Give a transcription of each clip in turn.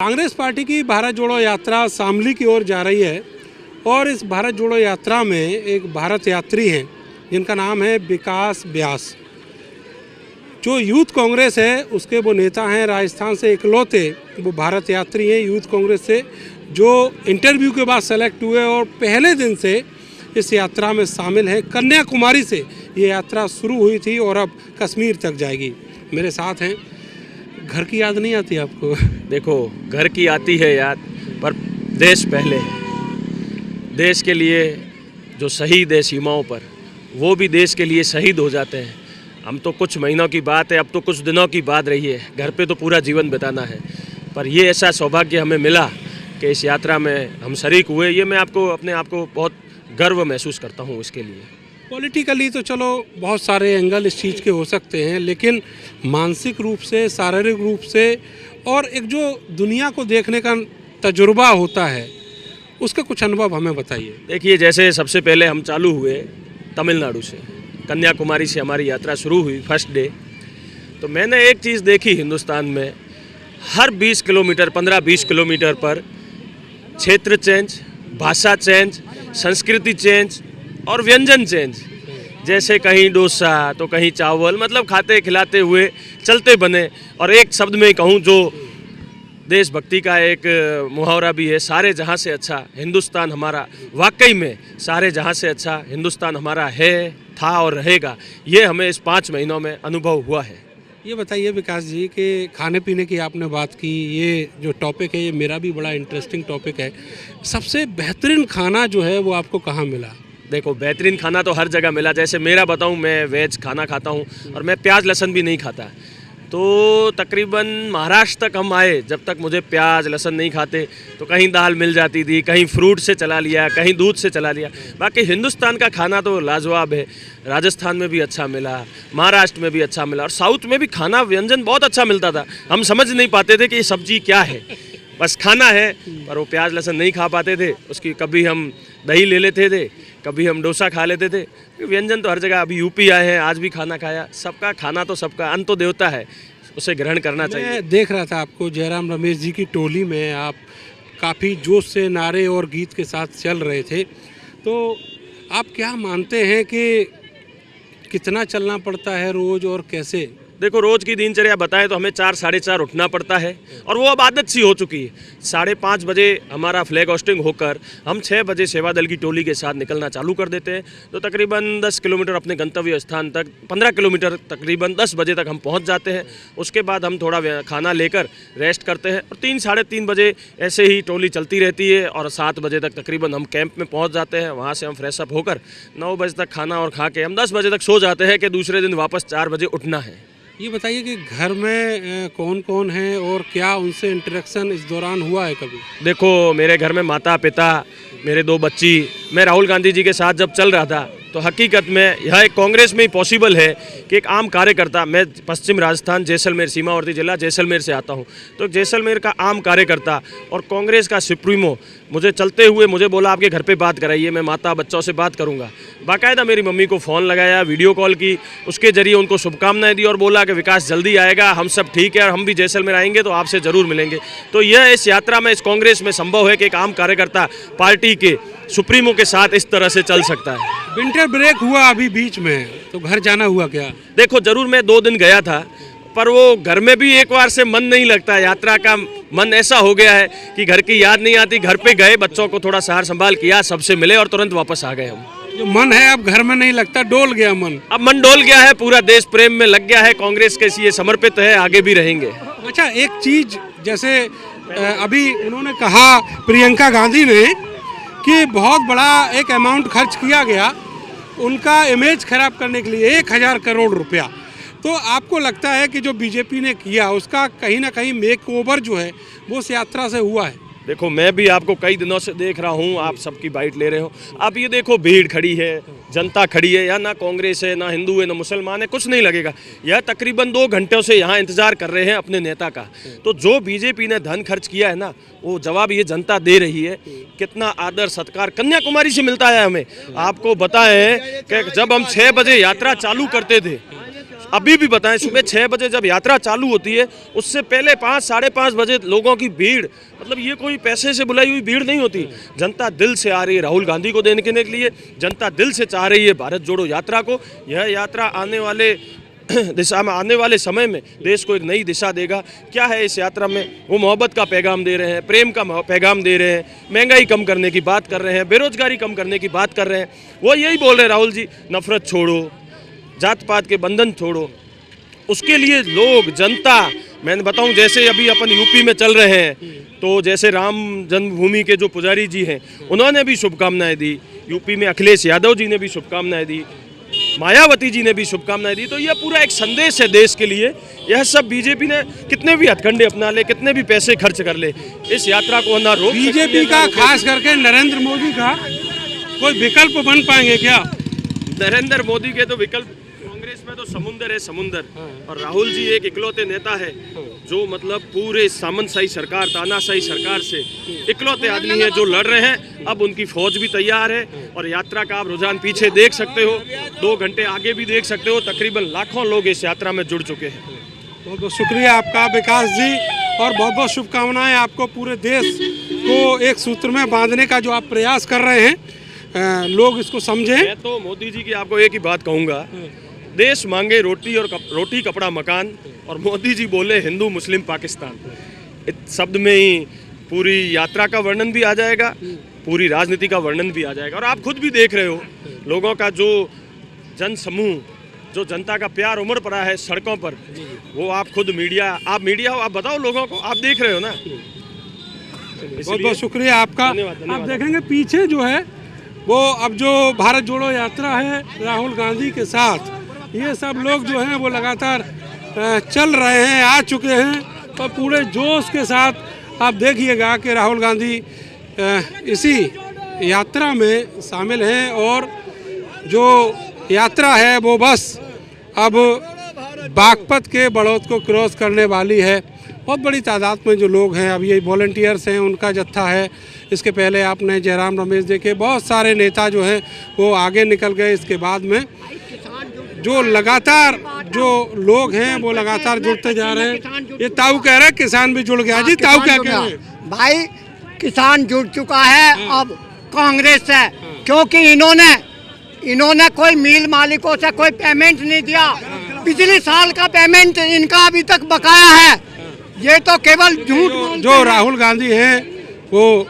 Congress party की भारत जोड़ो यात्रा शामली की ओर जा रही है और इस भारत जोड़ो यात्रा में एक भारत यात्री हैं जिनका नाम है विकास व्यास। जो यूथ कांग्रेस है उसके वो नेता हैं, राजस्थान से इकलौते वो भारत यात्री हैं यूथ कांग्रेस से, जो इंटरव्यू के बाद सेलेक्ट हुए और पहले दिन से इस यात्रा में शामिल हैं। कन्याकुमारी से ये यात्रा शुरू हुई थी और अब कश्मीर तक जाएगी। मेरे साथ हैं। घर की याद नहीं आती आपको? देखो, घर की आती है याद, पर देश पहले है। देश के लिए जो शहीद है सीमाओं पर, वो भी देश के लिए शहीद हो जाते हैं। हम तो कुछ महीनों की बात है, अब तो कुछ दिनों की बात रही है। घर पे तो पूरा जीवन बिताना है, पर ये ऐसा सौभाग्य हमें मिला कि इस यात्रा में हम शरीक हुए। ये मैं अपने आप को बहुत गर्व महसूस करता हूँ इसके लिए। पॉलिटिकली तो चलो बहुत सारे एंगल इस चीज़ के हो सकते हैं, लेकिन मानसिक रूप से, शारीरिक रूप से और एक जो दुनिया को देखने का तजुर्बा होता है, उसका कुछ अनुभव हमें बताइए। देखिए, जैसे सबसे पहले हम चालू हुए तमिलनाडु से, कन्याकुमारी से हमारी यात्रा शुरू हुई फर्स्ट डे। तो मैंने एक चीज़ देखी हिंदुस्तान में, हर 20 किलोमीटर 15-20 किलोमीटर पर क्षेत्र चेंज, भाषा चेंज, संस्कृति चेंज और व्यंजन चेंज। जैसे कहीं डोसा तो कहीं चावल, मतलब खाते खिलाते हुए चलते बने। और एक शब्द में कहूँ, जो देशभक्ति का एक मुहावरा भी है, सारे जहाँ से अच्छा हिंदुस्तान हमारा। वाकई में सारे जहाँ से अच्छा हिंदुस्तान हमारा है, था और रहेगा। ये हमें इस 5 महीनों में अनुभव हुआ है। ये बताइए विकास जी कि खाने पीने की आपने बात की, ये जो टॉपिक है ये मेरा भी बड़ा इंटरेस्टिंग टॉपिक है। सबसे बेहतरीन खाना जो है वो आपको कहाँ मिला? देखो, बेहतरीन खाना तो हर जगह मिला। जैसे मेरा बताऊं, मैं वेज खाना खाता हूं और मैं प्याज लहसुन भी नहीं खाता। तो तकरीबन महाराष्ट्र तक हम आए, जब तक मुझे प्याज लहसुन नहीं खाते तो कहीं दाल मिल जाती थी, कहीं फ्रूट से चला लिया, कहीं दूध से चला लिया। बाकी हिंदुस्तान का खाना तो लाजवाब है। राजस्थान में भी अच्छा मिला, महाराष्ट्र में भी अच्छा मिला और साउथ में भी खाना व्यंजन बहुत अच्छा मिलता था। हम समझ नहीं पाते थे कि ये सब्जी क्या है, बस खाना है। पर वो प्याज लहसुन नहीं खा पाते थे, उसकी कभी हम दही ले लेते थे, कभी हम डोसा खा लेते थे। व्यंजन तो हर जगह, अभी यूपी आए हैं, आज भी खाना खाया। सबका खाना तो सबका, अन्न तो देवता है, उसे ग्रहण करना चाहिए। मैं देख रहा था आपको, जयराम रमेश जी की टोली में आप काफ़ी जोश से नारे और गीत के साथ चल रहे थे। तो आप क्या मानते हैं कि कितना चलना पड़ता है रोज़ और कैसे? देखो, रोज़ की दिनचर्या बताएं तो हमें 4 साढ़े 4 उठना पड़ता है और वो अब आदत सी हो चुकी है। 5:30 बजे हमारा फ्लैग होस्टिंग होकर हम 6 बजे सेवा दल की टोली के साथ निकलना चालू कर देते हैं। तो तकरीबन 10 किलोमीटर अपने गंतव्य स्थान तक, 15 किलोमीटर तकरीबन 10 बजे तक हम पहुंच जाते हैं। उसके बाद हम थोड़ा खाना लेकर रेस्ट करते हैं और 3 साढ़े 3 बजे ऐसे ही टोली चलती रहती है और 7 बजे तक तकरीबन हम कैंप में पहुँच जाते हैं। वहाँ से हम फ्रेशअप होकर 9 बजे तक खाना और खा के हम 10 बजे तक सो जाते हैं कि दूसरे दिन वापस 4 बजे उठना है। ये बताइए कि घर में कौन कौन है और क्या उनसे इंटरेक्शन इस दौरान हुआ है कभी? देखो, मेरे घर में माता पिता, मेरे 2 बच्ची। मैं राहुल गांधी जी के साथ जब चल रहा था तो हकीकत में यह एक कांग्रेस में ही पॉसिबल है कि एक आम कार्यकर्ता, मैं पश्चिम राजस्थान जैसलमेर सीमावर्ती जिला जैसलमेर से आता हूं, तो जैसलमेर का आम कार्यकर्ता और कांग्रेस का सुप्रीमो मुझे चलते हुए मुझे बोला आपके घर पे बात कराइए, मैं माता बच्चों से बात करूंगा। बाकायदा मेरी मम्मी को फ़ोन लगाया, वीडियो कॉल की, उसके जरिए उनको शुभकामनाएं दी और बोला कि विकास जल्दी आएगा, हम सब ठीक है और हम भी जैसलमेर आएंगे तो आपसे ज़रूर मिलेंगे। तो यह इस यात्रा में, इस कांग्रेस में संभव है कि एक आम कार्यकर्ता पार्टी के सुप्रीमो के साथ इस तरह से चल सकता है। विंटर ब्रेक हुआ अभी बीच में, तो घर जाना हुआ क्या? देखो, जरूर मैं 2 दिन गया था, पर वो घर में भी एक बार से मन नहीं लगता। यात्रा का मन ऐसा हो गया है कि घर की याद नहीं आती। घर पे गए, बच्चों को थोड़ा सहार संभाल किया, सबसे मिले और तुरंत वापस आ गए हम। जो मन है अब घर में नहीं लगता, डोल गया मन। अब मन डोल गया है, पूरा देश प्रेम में लग गया है, कांग्रेस के लिए समर्पित है, आगे भी रहेंगे। अच्छा, एक चीज जैसे अभी उन्होंने कहा प्रियंका गांधी ने कि बहुत बड़ा एक अमाउंट खर्च किया गया उनका इमेज खराब करने के लिए, 1000 करोड़ रुपया। तो आपको लगता है कि जो बीजेपी ने किया उसका कहीं ना कहीं मेक ओवर जो है वो उस यात्रा से हुआ है? देखो, मैं भी आपको कई दिनों से देख रहा हूँ, आप सबकी बाइट ले रहे हो। आप ये देखो, भीड़ खड़ी है, जनता खड़ी है, या ना कांग्रेस है, ना हिंदू है, ना मुसलमान है, कुछ नहीं लगेगा। यह तकरीबन 2 घंटों से यहाँ इंतजार कर रहे हैं अपने नेता का। तो जो बीजेपी ने धन खर्च किया है ना, वो जवाब ये जनता दे रही है। कितना आदर सत्कार कन्याकुमारी से मिलता है हमें। आपको बताएं कि जब हम 6 बजे यात्रा चालू करते थे अभी भी बताएं, सुबह 6 बजे जब यात्रा चालू होती है उससे पहले 5 साढ़े 5 बजे लोगों की भीड़, मतलब ये कोई पैसे से बुलाई हुई भीड़ नहीं होती। जनता दिल से आ रही है राहुल गांधी को देने के लिए, जनता दिल से चाह रही है भारत जोड़ो यात्रा को। यह यात्रा आने वाले दिशा में, आने वाले समय में देश को एक नई दिशा देगा। क्या है इस यात्रा में? वो मोहब्बत का पैगाम दे रहे हैं, प्रेम का पैगाम दे रहे हैं, महंगाई कम करने की बात कर रहे हैं, बेरोजगारी कम करने की बात कर रहे हैं। वो यही बोल रहे हैं राहुल जी, नफरत छोड़ो, जात पात के बंधन छोड़ो। उसके लिए लोग, जनता, मैं बताऊं जैसे अभी अपन यूपी में चल रहे हैं, तो जैसे राम जन्मभूमि के जो पुजारी जी हैं उन्होंने भी शुभकामनाएं दी, यूपी में अखिलेश यादव जी ने भी शुभकामनाएं दी, मायावती जी ने भी शुभकामनाएं दी। तो यह पूरा एक संदेश है देश के लिए। यह सब बीजेपी ने कितने भी हथकंडे अपना ले, कितने भी पैसे खर्च कर ले, इस यात्रा को ना रोक। बीजेपी का, खास करके नरेंद्र मोदी का कोई विकल्प बन पाएंगे क्या? नरेंद्र मोदी के तो विकल्प, कांग्रेस में तो समुंदर है समुंदर, और राहुल जी एक इकलौते नेता है जो मतलब पूरे सामंतशाही सरकार, तानाशाही सरकार से इकलौते आदमी हैं जो लड़ रहे हैं। अब उनकी फौज भी तैयार है और यात्रा का आप रुझान पीछे देख सकते हो, 2 घंटे आगे भी देख सकते हो, तकरीबन लाखों लोग इस यात्रा में जुड़ चुके हैं। बहुत बहुत शुक्रिया आपका विकास जी, और बहुत बहुत शुभकामनाएं आपको। पूरे देश को एक सूत्र में बांधने का जो आप प्रयास कर रहे हैं, लोग इसको समझें। मैं तो मोदी जी की आपको एक ही बात कहूँगा, देश मांगे रोटी और रोटी कपड़ा मकान, और मोदी जी बोले हिंदू मुस्लिम पाकिस्तान। इस शब्द में ही पूरी यात्रा का वर्णन भी आ जाएगा, पूरी राजनीति का वर्णन भी आ जाएगा। और आप खुद भी देख रहे हो लोगों का जो जन समूह, जो जनता का प्यार उमड़ पड़ा है सड़कों पर, वो आप खुद मीडिया हो, आप बताओ लोगों को, आप देख रहे हो ना। बहुत बहुत शुक्रिया आपका। धन्यवाद। आप देखेंगे पीछे जो है वो अब जो भारत जोड़ो यात्रा है राहुल गांधी के साथ, ये सब लोग जो हैं वो लगातार चल रहे हैं, आ चुके हैं, और पूरे जोश के साथ आप देखिएगा कि राहुल गांधी इसी यात्रा में शामिल हैं। और जो यात्रा है वो बस अब बागपत के बड़ौद को क्रॉस करने वाली है। बहुत बड़ी तादाद में जो लोग हैं, अब ये वॉलंटियर्स हैं, उनका जत्था है। इसके पहले आपने जयराम रमेश देखे, बहुत सारे नेता जो हैं वो आगे निकल गए। इसके बाद में जो लगातार जो लोग हैं वो लगातार जुड़ते जा रहे हैं। ये ताऊ कह रहे हैं किसान भी जुड़ गया। जी ताऊ क्या कह रहे हैं? भाई किसान जुड़ चुका है अब कांग्रेस से, क्योंकि इन्होंने कोई मिल मालिकों से कोई पेमेंट नहीं दिया। पिछले साल का पेमेंट इनका अभी तक बकाया है। ये तो केवल झूठ। जो राहुल गांधी हैं वो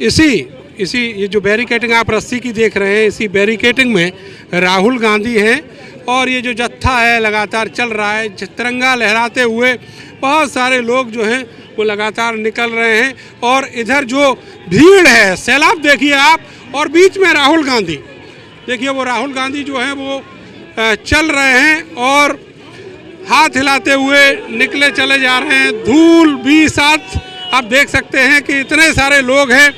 इसी ये जो बैरिकेडिंग आप रस्सी की देख रहे हैं, इसी बैरिकेडिंग में राहुल गांधी हैं। और ये जो जत्था है लगातार चल रहा है, तिरंगा लहराते हुए बहुत सारे लोग जो हैं वो लगातार निकल रहे हैं। और इधर जो भीड़ है, सैलाब देखिए आप, और बीच में राहुल गांधी देखिए, वो राहुल गांधी जो है वो चल रहे हैं और हाथ हिलाते हुए निकले चले जा रहे हैं। धूल भी साथ आप देख सकते हैं कि इतने सारे लोग हैं,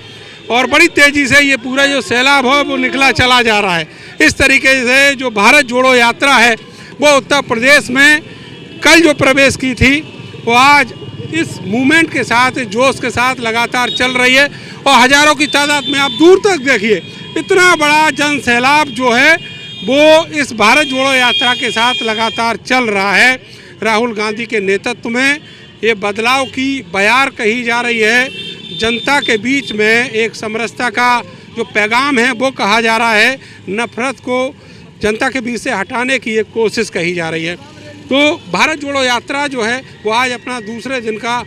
और बड़ी तेज़ी से ये पूरा जो सैलाब है वो निकला चला जा रहा है। इस तरीके से जो भारत जोड़ो यात्रा है वो उत्तर प्रदेश में कल जो प्रवेश की थी, वो आज इस मूवमेंट के साथ, इस जोश के साथ लगातार चल रही है। और हज़ारों की तादाद में आप दूर तक देखिए, इतना बड़ा जन सैलाब जो है वो इस भारत जोड़ो यात्रा के साथ लगातार चल रहा है। राहुल गांधी के नेतृत्व में ये बदलाव की बयार कही जा रही है। जनता के बीच में एक समरसता का जो पैगाम है वो कहा जा रहा है। नफरत को जनता के बीच से हटाने की एक कोशिश कही जा रही है। तो भारत जोड़ो यात्रा जो है वो आज अपना दूसरे दिन का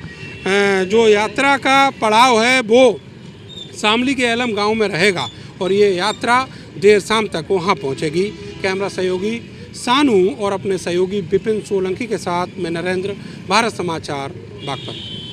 जो यात्रा का पड़ाव है वो शामली के एलम गांव में रहेगा, और ये यात्रा देर शाम तक वहाँ पहुँचेगी। कैमरा सहयोगी सानू और अपने सहयोगी विपिन सोलंकी के साथ मैं नरेंद्र, भारत समाचार, बागपत।